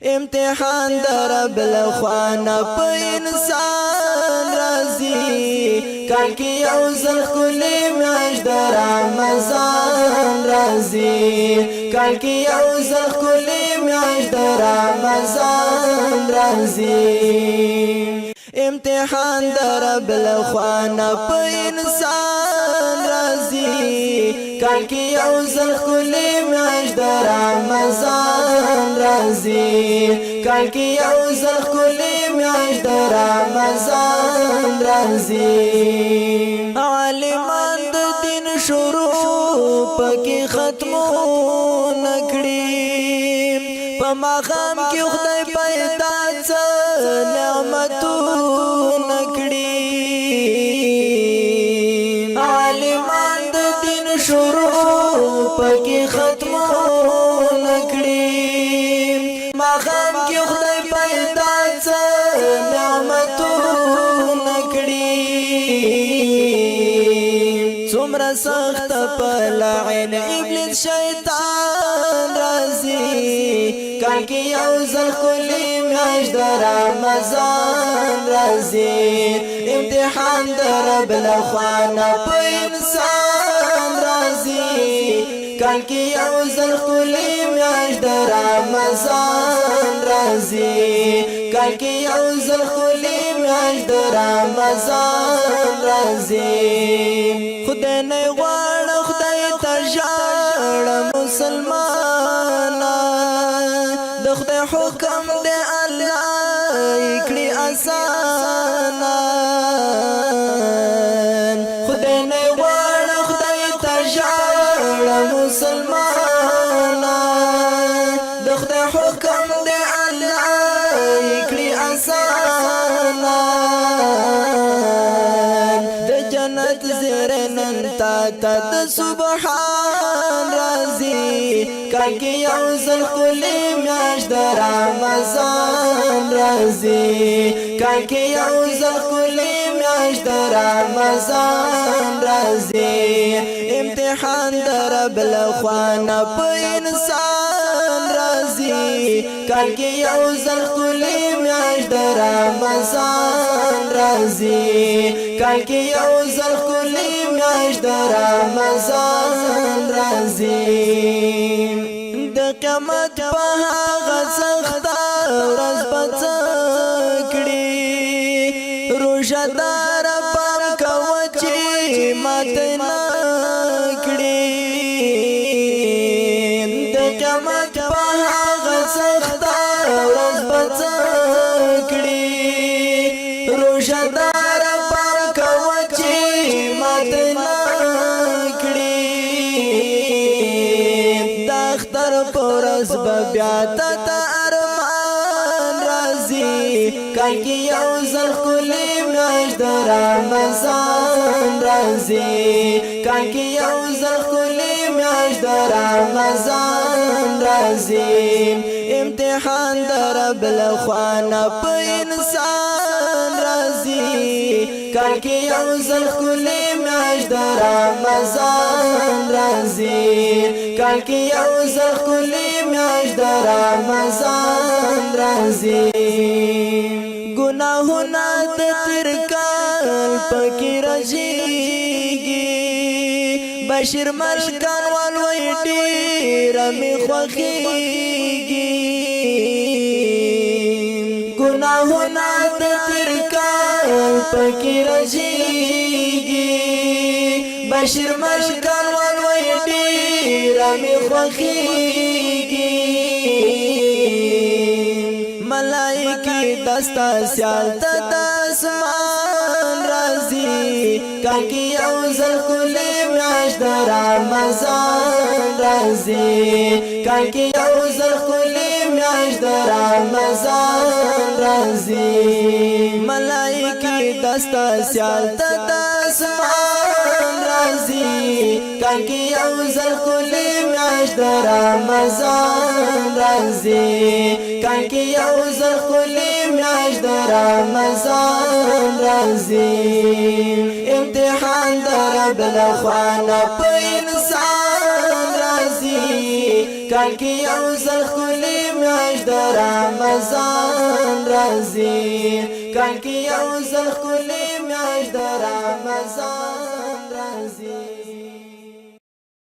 امتحان در رب لخوانا پا انسان رازی کال کی یوزل خلی میاش در رمضان رازی کال کی یوزل خلی میاش در رمضان رازی امتحان در رب لخوانا پا انسان رازی کال کی یوزل خلی میاش در رمضان رازی کال کی یوزل خلی میاش در رمضان رازی عالمان د دین شروع پکی ختمو نکړي په ماقام کې خدای پیدا څه نعمتو نکړي عالمان د دین شروع پکی ختمو نکړي ماقام کې خدای پیدا څه نعمتو نکړي څومره سخت په لعن ابلیس شیطان رازي کال کې یوزل خلی میاش در رمضان رازي امتحان در رب لخوانا په انسان رازي کال کې یوزل خلی میاش در رمضان رازي کال کې یوزل خلی میاش در رمضان رازي خدای نه غواړ خدای ته ژاړ مسلمان د خدای حکم دی الله کړي آسان خدای نه غواړ خدای ته ژاړ مسلمان د خدای حکم دی الله کړي آسان د جنت زیره نن تا د سبحان رازي کال کې یوزل خلی میاش در رمضان رازي کال کې یوزل خلی میاش در رمضان رازي امتحان در رب لخوانا په انسان رازي کال کې یوزل خلی میاش در رمضان رازي کال کې یوزل خلی میاش در رمضان رازي د قیامت په هغه سخت ورځ بچ کړي روزدار پام کوي چې مات نه کړي د قیامت په هغه سخت ورځ بچ کړي روزدار پام کوي چې مات نه کړي د اختر پرز بیا ته ارمان رازي کال کې یوزل خلی میاش در رمضان رازي کال کې یوزل خلی میاش در رمضان رازي امتحان در رب لخوانا په انسان رازي کال کې یوزل خلی میاش در رمضان رازي کال کې یوزل خلی میاش در رمضان رازي گناهونه د تیر کال پکې راشيږي بشیر ملکان والوي ډېر می خوښيږي گناهونه د تیر کال پکې راشيږي بشیر ملکان والوي ډېر می خوښيږي ملائکی دستا سیال تا داسمان رازی کال کی یوزل خلی میاش در رمضان رازی کال کی یوزل خلی میاش در رمضان رازی ملائکی دستا سیال تا داسمان رازی کال کی یوزل خلی میاش در رمضان رازی کال کی یوزل خلی میاش در رمضان رازي امتحان در رب لخوانا په انسان رازي کال کې یو ځل خلی میاشت د رمضان راځي کال کې یو ځل ښکلې میاشت د رمضان راځي